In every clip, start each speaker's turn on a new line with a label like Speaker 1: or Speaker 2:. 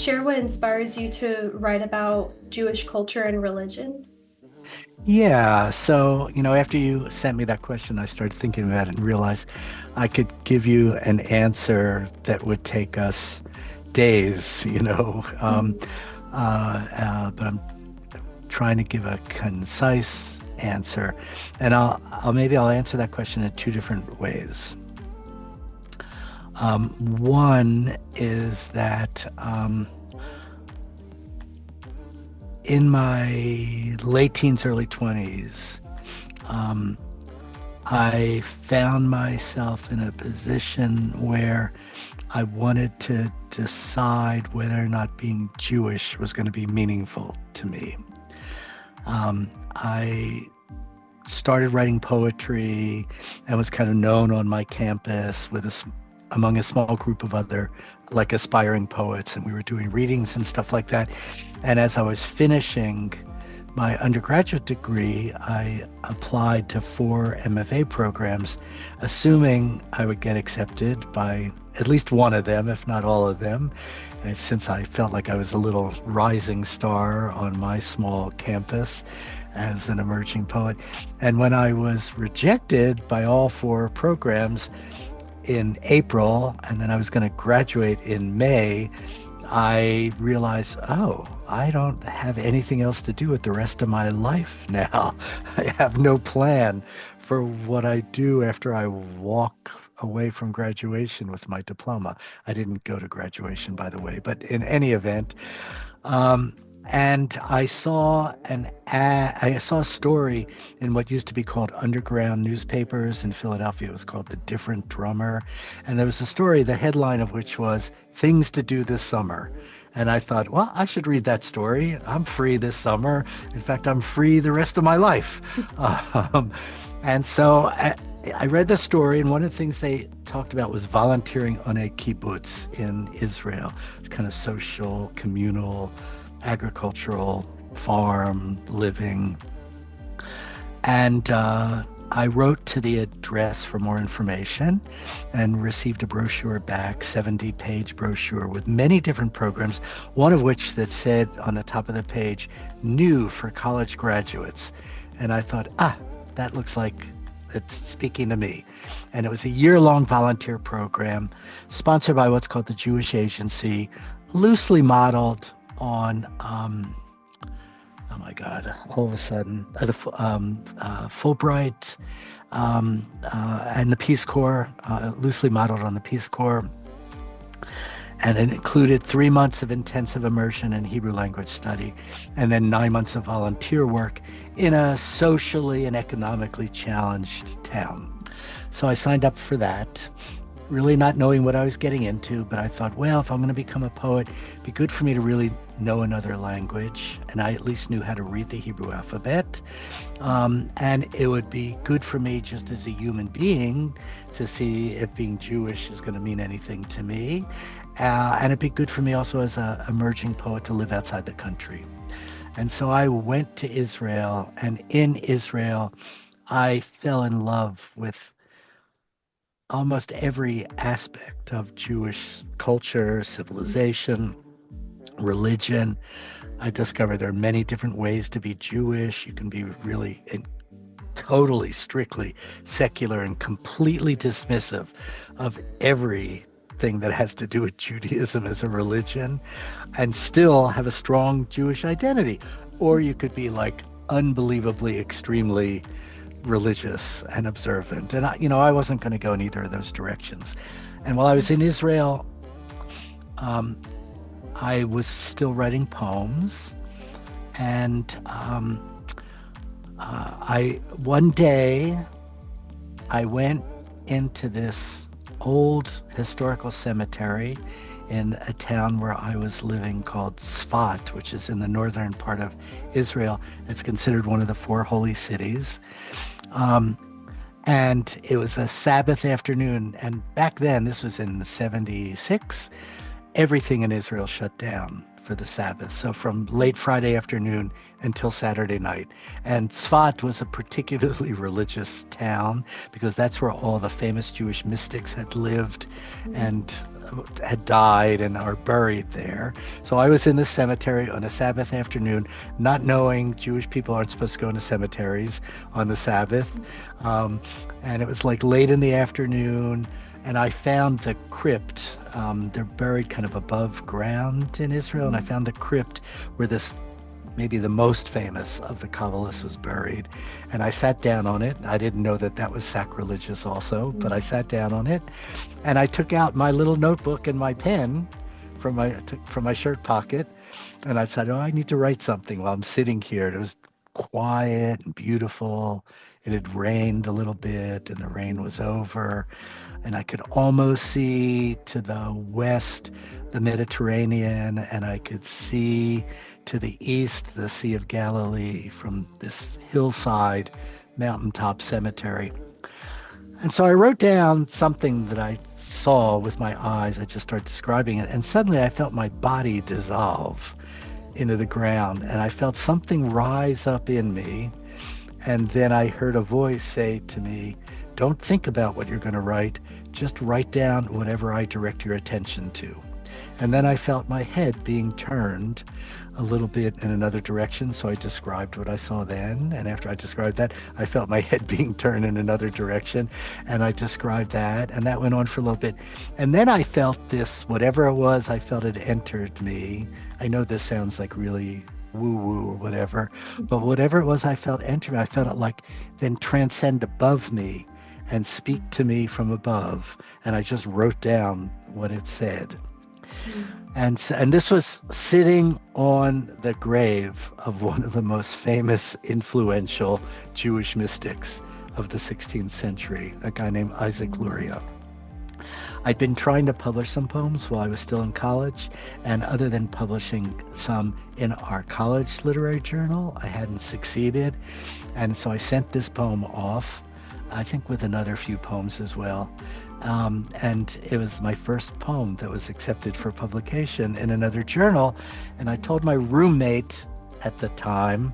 Speaker 1: share what inspires you to write about Jewish culture and religion?
Speaker 2: Yeah, so, after you sent me that question, I started thinking about it and realized I could give you an answer that would take us days,
Speaker 1: Mhm.
Speaker 2: but I'm trying to give a concise answer. And I'll answer that question in two different ways. One is that in my late teens, early 20s, um, I found myself in a position where I wanted to decide whether or not being Jewish was going to be meaningful to me. I started writing poetry and was kind of known on my campus among a small group of other like aspiring poets, and we were doing readings and stuff like that. And as I was finishing my undergraduate degree, I applied to 4 MFA programs, assuming I would get accepted by at least one of them, if not all of them. And since I felt like I was a little rising star on my small campus as an emerging poet. And when I was rejected by all 4 programs in April, and then I was going to graduate in May, I realized, oh, I don't have anything else to do with the rest of my life now. I have no plan for what I do after I walk away from graduation with my diploma. I didn't go to graduation, by the way, but in any event, um, and I saw a story in what used to be called underground newspapers in Philadelphia. It was called The Different Drummer. And there was a story, the headline of which was Things to Do This Summer. And I thought, well, I should read that story. I'm free this summer. In fact, I'm free the rest of my life. Um, and so I read the story, and one of the things they talked about was volunteering on a kibbutz in Israel, kind of social, communal, agricultural farm living. And I wrote to the address for more information and received a brochure back, 70-page brochure with many different programs, one of which that said on the top of the page, new for college graduates. And I thought, that looks like it's speaking to me. And it was a year-long volunteer program sponsored by what's called the Jewish Agency, loosely modeled on oh my God, all of a sudden, Fulbright and the Peace Corps, loosely modeled on the Peace Corps. And it included 3 months of intensive immersion in Hebrew language study, and then 9 months of volunteer work in a socially and economically challenged town. So I signed up for that, really not knowing what I was getting into, but I thought, well, if I'm going to become a poet, it'd be good for me to really know another language, and I at least knew how to read the Hebrew alphabet. And it would be good for me just as a human being to see if being Jewish is going to mean anything to me. And it'd be good for me also as an emerging poet to live outside the country. And so I went to Israel, and in Israel, I fell in love with almost every aspect of Jewish culture, civilization, religion. I discovered there are many different ways to be Jewish. You can be really totally, strictly secular and completely dismissive of everything that has to do with Judaism as a religion and still have a strong Jewish identity. Or you could be like unbelievably, extremely religious and observant. And I wasn't going to go in either of those directions. And while I was in Israel, I was still writing poems. And one day I went into this old historical cemetery in a town where I was living called Sfat, which is in the northern part of Israel. It's considered one of the 4 holy cities. And it was a Sabbath afternoon. And back then, this was in 76, everything in Israel shut down for the Sabbath. So from late Friday afternoon until Saturday night. And Tzfat was a particularly religious town because that's where all the famous Jewish mystics had lived and had died and are buried there. So I was in the cemetery on a Sabbath afternoon, not knowing Jewish people aren't supposed to go into cemeteries on the Sabbath. Um, and it was like late in the afternoon, and I found the crypt. They're buried kind of above ground in Israel, and I found the crypt where this maybe the most famous of the Kabbalists was buried. And I sat down on it. I didn't know that that was sacrilegious also, but I sat down on it, and I took out my little notebook and my pen from my shirt pocket, and I said, oh, I need to write something while I'm sitting here. And it was quiet and beautiful. It had rained a little bit, and the rain was over, and I could almost see to the west the Mediterranean, and I could see to the east the Sea of Galilee from this hillside mountaintop cemetery. And so I wrote down something that I saw with my eyes. I just started describing it, and suddenly I felt my body dissolve into the ground, and I felt something rise up in me. And then I heard a voice say to me, don't think about what you're going to write, just write down whatever I direct your attention to. And then I felt my head being turned a little bit in another direction. So I described what I saw then. And after I described that, I felt my head being turned in another direction. And I described that. And that went on for a little bit. And then I felt this, whatever it was, I felt it entered me. I know this sounds like really woo-woo or whatever, but whatever it was I felt enter me, I felt it like then transcend above me and speak to me from above. And I just wrote down what it said. And this was sitting on the grave of one of the most famous, influential Jewish mystics of the 16th century, a guy named Isaac Luria. I'd been trying to publish some poems while I was still in college, and other than publishing some in our college literary journal, I hadn't succeeded. And so I sent this poem off, I think with another few poems as well. And it was my first poem that was accepted for publication in another journal. And I told my roommate at the time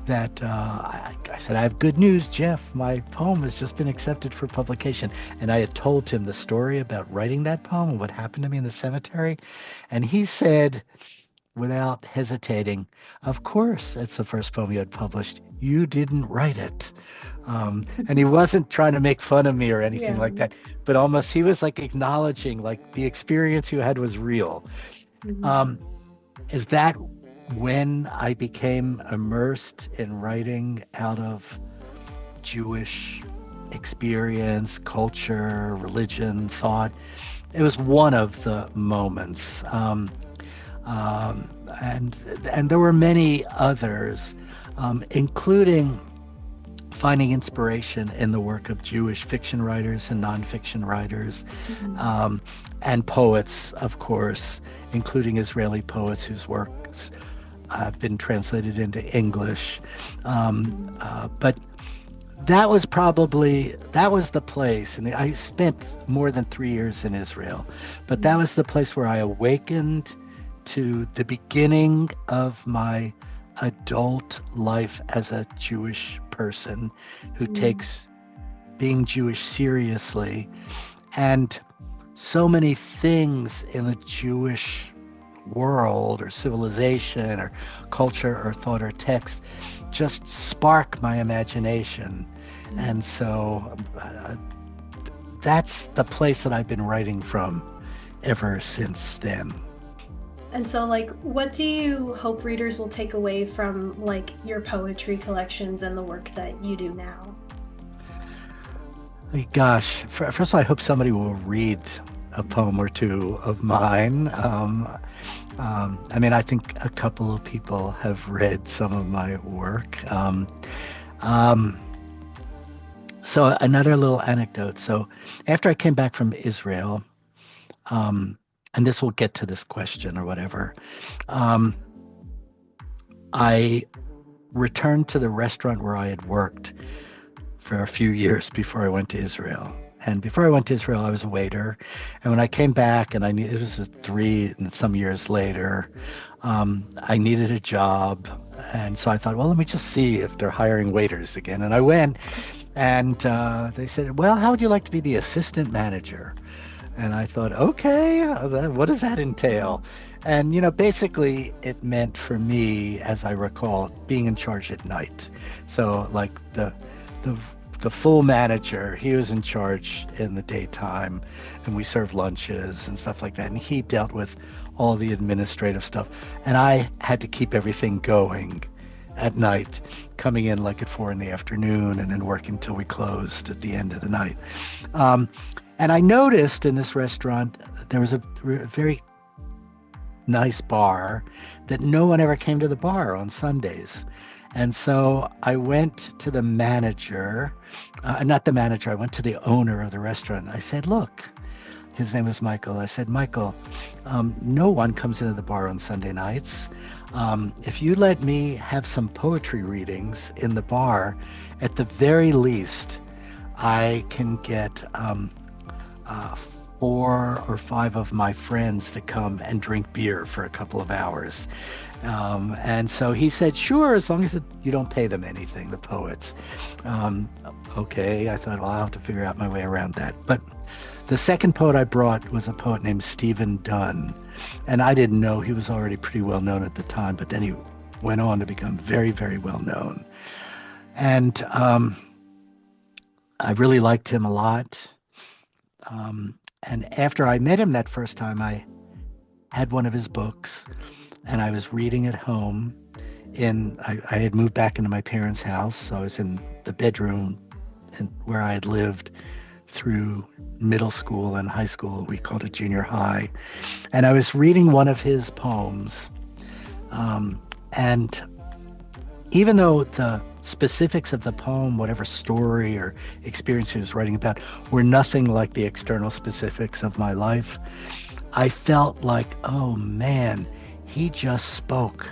Speaker 2: that I said, I have good news, Jeff. My poem has just been accepted for publication. And I had told him the story about writing that poem and what happened to me in the cemetery. And he said, without hesitating, of course, it's the first poem you had published. You didn't write it. And he wasn't trying to make fun of me or anything like that, but almost he was like acknowledging like the experience you had was real. Is that when I became immersed in writing out of Jewish experience, culture, religion, thought? It was one of the moments. And there were many others, including finding inspiration in the work of Jewish fiction writers and nonfiction writers, and poets, of course, including Israeli poets whose works have been translated into English. But that was the place, and I spent more than 3 years in Israel, but that was the place where I awakened to the beginning of my adult life as a Jewish person who takes being Jewish seriously. And so many things in the Jewish world or civilization or culture or thought or text just spark my imagination. And so that's the place that I've been writing from ever since then.
Speaker 1: And so, like, what do you hope readers will take away from, like, your poetry collections and the work that you do now?
Speaker 2: Gosh, first of all, I hope somebody will read a poem or two of mine. I mean, I think a couple of people have read some of my work. So another little anecdote. So after I came back from Israel, and this will get to this question or whatever, I returned to the restaurant where I had worked for a few years before I went to Israel. And before I went to Israel, I was a waiter. And when I came back, and it was 3 and some years later, I needed a job. And so I thought, well, let me just see if they're hiring waiters again. And I went, and they said, well, how would you like to be the assistant manager? And I thought, okay, what does that entail? And, basically it meant for me, as I recall, being in charge at night. So like the, the full manager, he was in charge in the daytime, and we served lunches and stuff like that. And he dealt with all the administrative stuff. And I had to keep everything going at night, coming in like at 4 p.m. and then working till we closed at the end of the night. And I noticed in this restaurant there was a very nice bar that no one ever came to the bar on Sundays. And so I went to the manager, not the manager, I went to the owner of the restaurant. I said, look, his name was Michael. I said, Michael, no one comes into the bar on Sunday nights. If you let me have some poetry readings in the bar, at the very least, I can get 4 or 5 of my friends to come and drink beer for a couple of hours. And so he said, sure, as long as you don't pay them anything, the poets. Okay, I thought, well, I'll have to figure out my way around that. But the second poet I brought was a poet named Stephen Dunn. And I didn't know, he was already pretty well known at the time, but then he went on to become very, very well known. And I really liked him a lot. And after I met him that first time, I had one of his books and I was reading at home. I had moved back into my parents' house, so I was in the bedroom where I had lived through middle school and high school. We called it junior high. And I was reading one of his poems. And even though the specifics of the poem, whatever story or experience he was writing about, were nothing like the external specifics of my life, I felt like, oh man, he just spoke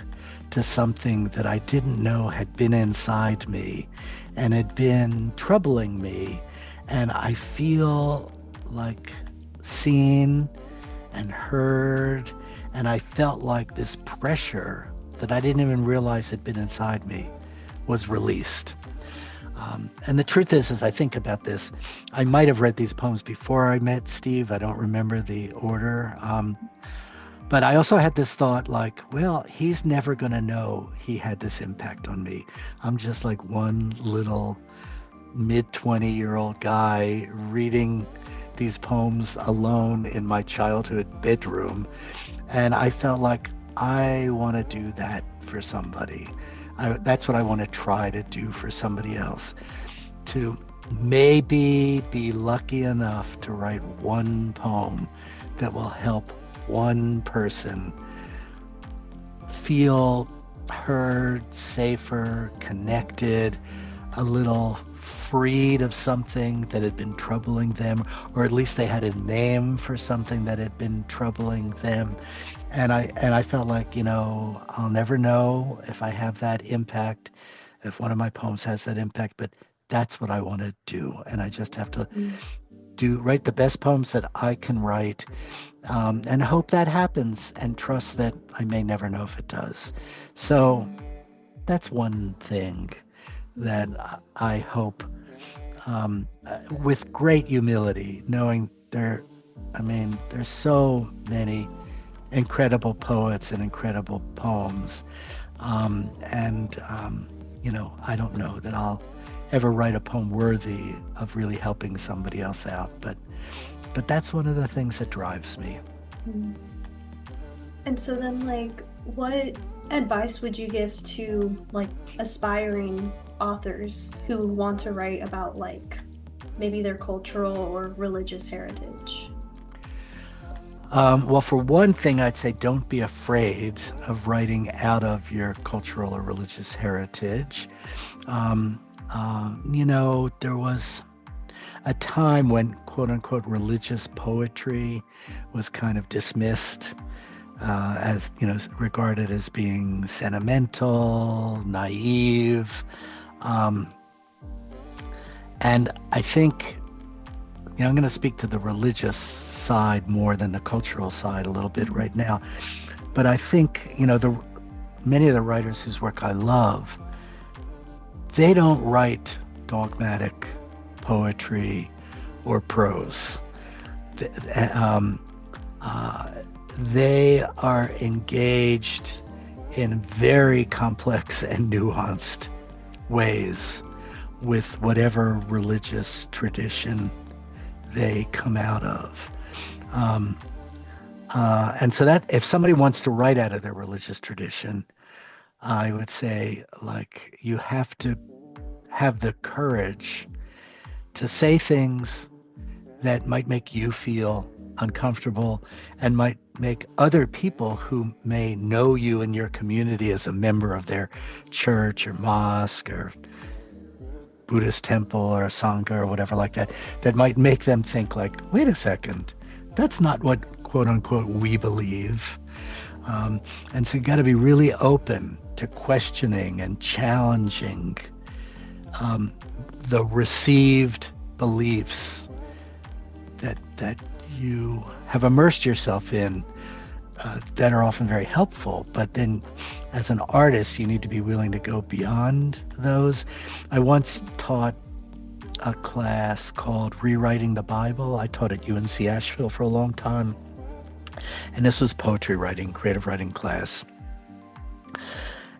Speaker 2: to something that I didn't know had been inside me and had been troubling me. And I feel like seen and heard, and I felt like this pressure that I didn't even realize had been inside me was released. And the truth is, as I think about this, I might have read these poems before I met Steve. I don't remember the order. But I also had this thought like, well, he's never going to know he had this impact on me. I'm just like one little mid-20-year-old guy reading these poems alone in my childhood bedroom. And I felt like I want to do that for somebody. That's what I want to try to do for somebody else, to maybe be lucky enough to write one poem that will help one person feel heard, safer, connected, a little freed of something that had been troubling them, or at least they had a name for something that had been troubling them. And I felt like, I'll never know if I have that impact, if one of my poems has that impact, but that's what I want to do. And I just have to write the best poems that I can write, and hope that happens, and trust that I may never know if it does. So that's one thing that I hope, with great humility, knowing there's so many incredible poets and incredible poems. I don't know that I'll ever write a poem worthy of really helping somebody else out, but that's one of the things that drives me.
Speaker 1: And so then, what advice would you give to aspiring authors who want to write about maybe their cultural or religious heritage?
Speaker 2: Well, for one thing, I'd say don't be afraid of writing out of your cultural or religious heritage. There was a time when quote unquote religious poetry was kind of dismissed, as regarded as being sentimental, naive. And I think, I'm going to speak to the religious side more than the cultural side a little bit right now. But I think, many of the writers whose work I love, they don't write dogmatic poetry or prose. th- um, uh, they are engaged in very complex and nuanced ways with whatever religious tradition they come out of. Um, and so that if somebody wants to write out of their religious tradition, I would say, like, you have to have the courage to say things that might make you feel uncomfortable and might make other people who may know you in your community as a member of their church or mosque or Buddhist temple or Sangha or whatever like that, that might make them think like, wait a second, that's not what quote unquote we believe. And so you got to be really open to questioning and challenging the received beliefs that you have immersed yourself in, that are often very helpful. But then as an artist, you need to be willing to go beyond those. I once taught a class called Rewriting the Bible. I taught at UNC Asheville for a long time. And this was poetry writing, creative writing class.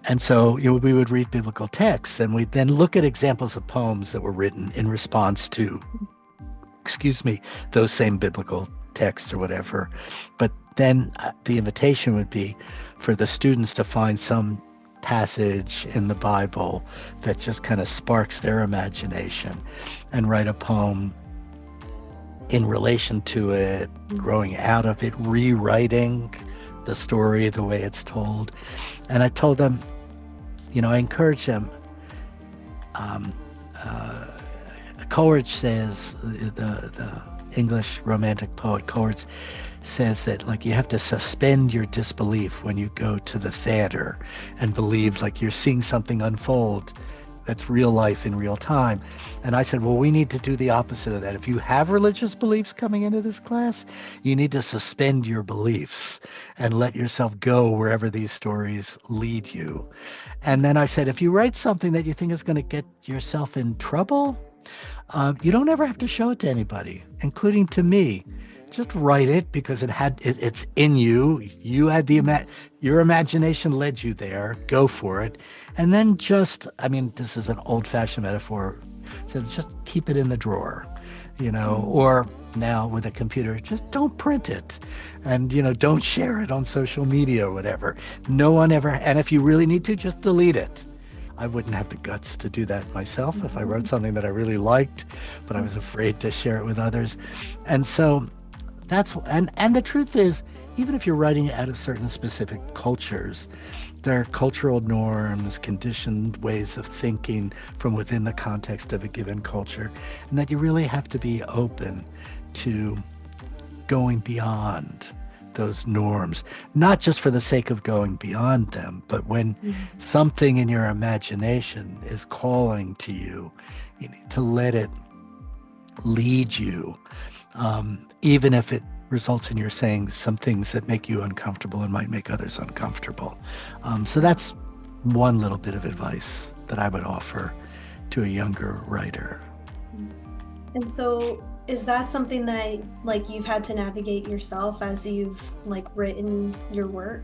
Speaker 2: And so we would read biblical texts, and we'd then look at examples of poems that were written in response to, those same biblical texts or whatever. But then the invitation would be for the students to find some passage in the Bible that just kind of sparks their imagination and write a poem in relation to it, growing out of it, rewriting the story the way it's told. And I told them, I encourage them. Coleridge says, the English romantic poet Coleridge says that, like, you have to suspend your disbelief when you go to the theater and believe like you're seeing something unfold that's real life in real time. And I said, well, we need to do the opposite of that. If you have religious beliefs coming into this class, you need to suspend your beliefs and let yourself go wherever these stories lead you. And then I said, if you write something that you think is going to get yourself in trouble, you don't ever have to show it to anybody, including to me. Just write it because it's in you. You had your imagination led you there. Go for it. And then this is an old-fashioned metaphor. So just keep it in the drawer, or now with a computer, just don't print it, and don't share it on social media or whatever. No one ever. And if you really need to, just delete it. I wouldn't have the guts to do that myself if I wrote something that I really liked, but I was afraid to share it with others. And so and the truth is, even if you're writing out of certain specific cultures, there are cultural norms, conditioned ways of thinking from within the context of a given culture, and that you really have to be open to going beyond those norms, not just for the sake of going beyond them, but when something in your imagination is calling to you, you need to let it lead you. Even if it results in your saying some things that make you uncomfortable and might make others uncomfortable. So that's one little bit of advice that I would offer to a younger writer.
Speaker 1: And so is that something that, like, you've had to navigate yourself as you've, like, written your work?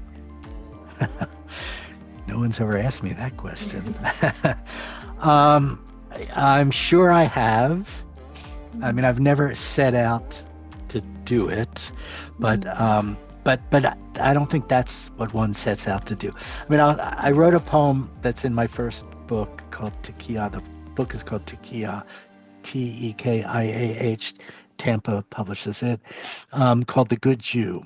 Speaker 2: No one's ever asked me that question. I'm sure I have. I mean, I've never set out to do it, but I don't think that's what one sets out to do. I mean, I wrote a poem that's in my first book called Tekiah. The book is called Tekiah, Tekiah. Tampa publishes it, called The Good Jew.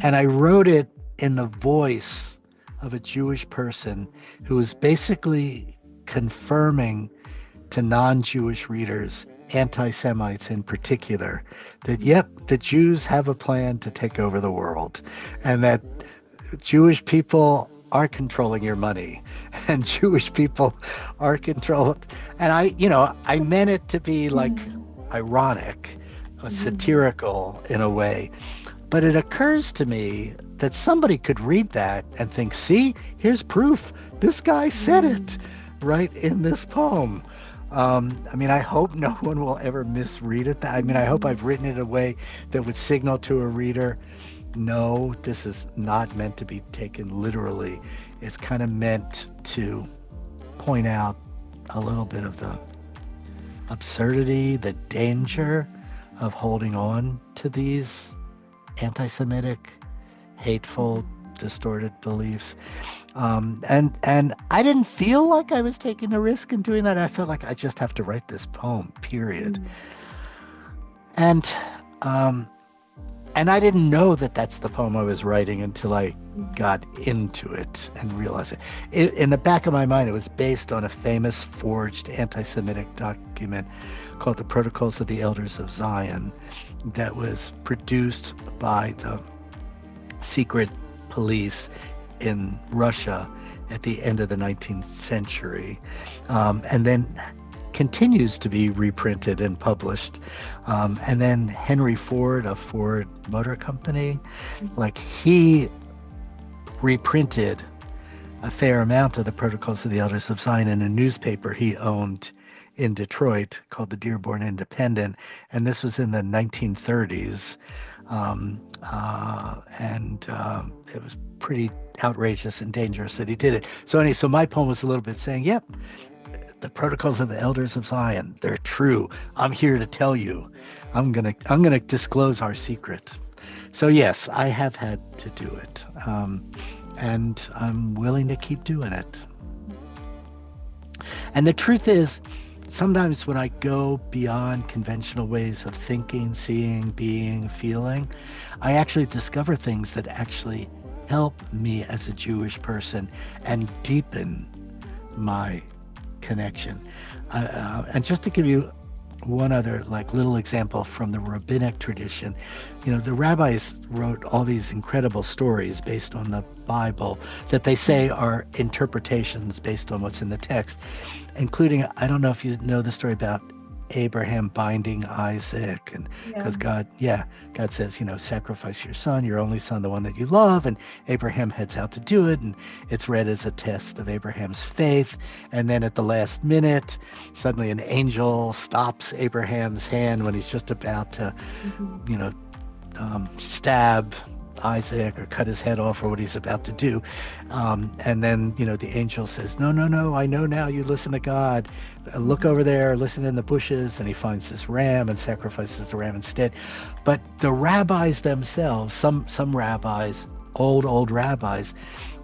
Speaker 2: And I wrote it in the voice of a Jewish person who was basically confirming to non-Jewish readers, anti-Semites in particular, that the Jews have a plan to take over the world, and that Jewish people are controlling your money, and Jewish people are controlled. And I meant it to be like ironic, satirical in a way. But it occurs to me that somebody could read that and think, see, here's proof. This guy said it right in this poem. I mean, I hope no one will ever misread it. I mean, I hope
Speaker 1: Mhm.
Speaker 2: I've written it in a way that would signal to a reader, no, this is not meant to be taken literally. It's kind of meant to point out a little bit of the absurdity, the danger of holding on to these anti-Semitic, hateful, distorted beliefs. And I didn't feel like I was taking a risk in doing that. I felt like I just have to write this poem, period.
Speaker 1: Mhm.
Speaker 2: And um, and I didn't know that that's the poem I was writing until I
Speaker 1: Mhm.
Speaker 2: got into it and realized it. In the back of my mind, it was based on a famous forged anti-Semitic document called the Protocols of the Elders of Zion that was produced by the secret police in Russia at the end of the 19th century, and then continues to be reprinted and published. And then Henry Ford, of Ford Motor Company, like he reprinted a fair amount of the Protocols of the Elders of Zion in a newspaper he owned in Detroit called the Dearborn Independent, and this was in the 1930s. And it was pretty outrageous and dangerous that he did it. So anyway, so my poem was a little bit saying, yep, the Protocols of the Elders of Zion, they're true. I'm here to tell you. I'm gonna disclose our secret. So yes, I have had to do it, and I'm willing to keep doing it. And the truth is, sometimes when I go beyond conventional ways of thinking, seeing, being, feeling, I actually discover things that actually help me as a Jewish person and deepen my connection. And just to give you one other like little example from the rabbinic tradition, the rabbis wrote all these incredible stories based on the Bible that they say are interpretations based on what's in the text, including, I don't know if you know the story about Abraham binding Isaac, and
Speaker 1: Yeah.
Speaker 2: because God says, sacrifice your son, your only son, the one that you love, and Abraham heads out to do it, and it's read as a test of Abraham's faith. And then at the last minute, suddenly an angel stops Abraham's hand when he's just about to,
Speaker 1: Mhm.
Speaker 2: you know, stab Isaac or cut his head off or what he's about to do. And then, the angel says, no, no, no, I know now you listen to God. Look
Speaker 1: Mhm.
Speaker 2: over there, listen in the bushes. And he finds this ram and sacrifices the ram instead. But the rabbis themselves, some rabbis, old rabbis,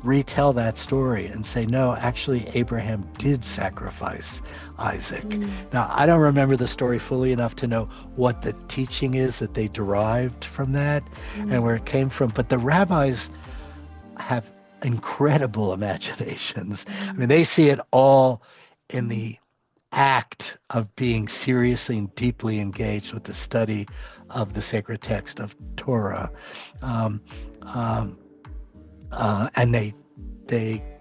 Speaker 2: retell that story and say, no, actually, Abraham did sacrifice Isaac.
Speaker 1: Mhm.
Speaker 2: Now, I don't remember the story fully enough to know what the teaching is that they derived from that and
Speaker 1: Mhm.
Speaker 2: where it came from, but the rabbis have incredible imaginations. I mean,
Speaker 1: Mhm.
Speaker 2: they see it all in
Speaker 1: Mhm.
Speaker 2: the act of being seriously and deeply engaged with the study of the sacred text of Torah. Um, um, and they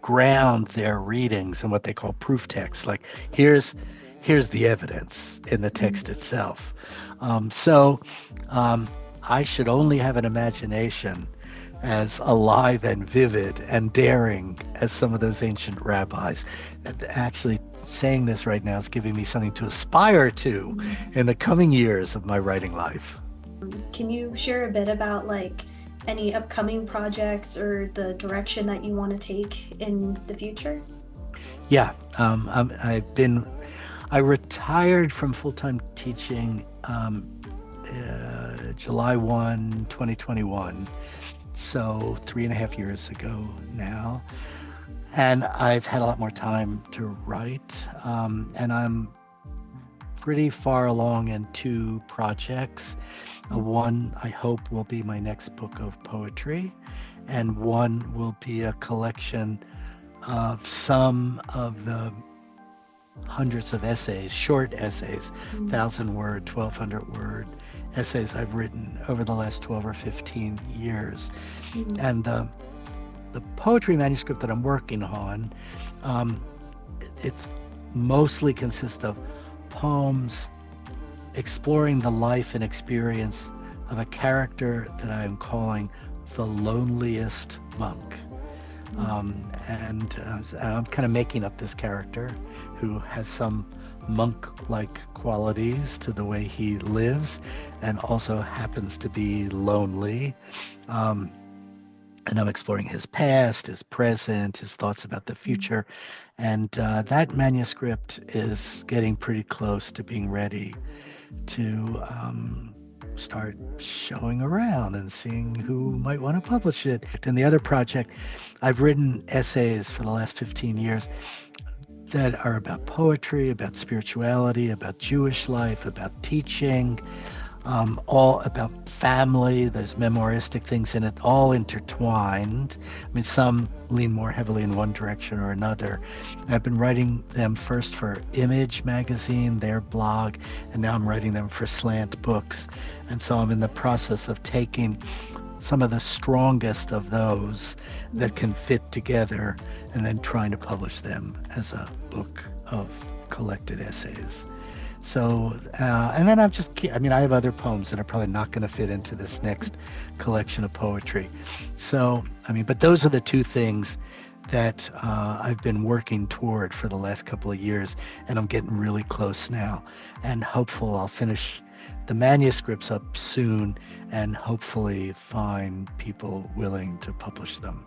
Speaker 2: ground their readings in what they call proof text. Like here's the evidence in the text
Speaker 1: Mhm.
Speaker 2: itself. So I should only have an imagination as alive and vivid and daring as some of those ancient rabbis. Actually, saying this right now is giving me something to aspire to
Speaker 1: Mhm.
Speaker 2: in the coming years of my writing life.
Speaker 1: Can you share a bit about like any upcoming projects or the direction that you want to take in the future?
Speaker 2: Yeah, I retired from full-time teaching July 1, 2021. So 3.5 years ago now. And I've had a lot more time to write. And I'm pretty far along in two projects. One, I hope, will be my next book of poetry, and one will be a collection of some of the hundreds of essays, short essays,
Speaker 1: Mhm.
Speaker 2: 1,000 word, 1,200 word essays I've written over the last 12 or 15 years.
Speaker 1: Mhm.
Speaker 2: And the poetry manuscript that I'm working on, um, it's mostly consists of poems exploring the life and experience of a character that I am calling the loneliest monk. And I'm kind of making up this character who has some monk-like qualities to the way he lives, and also happens to be lonely. Um, and I'm exploring his past, his present, his thoughts about the future. And that manuscript is getting pretty close to being ready to start showing around and seeing who might want to publish it. And the other project, I've written essays for the last 15 years that are about poetry, about spirituality, about Jewish life, about teaching, all about family. There's memoiristic things in it, all intertwined. I mean, some lean more heavily in one direction or another. I've been writing them first for Image magazine, their blog, and now I'm writing them for Slant Books. And so I'm in the process of taking some of the strongest of those that can fit together and then trying to publish them as a book of collected essays. So, and then I have other poems that are probably not going to fit into this next collection of poetry. So, but those are the two things that I've been working toward for the last couple of years, and I'm getting really close now, and hopeful I'll finish the manuscripts up soon and hopefully find people willing to publish them.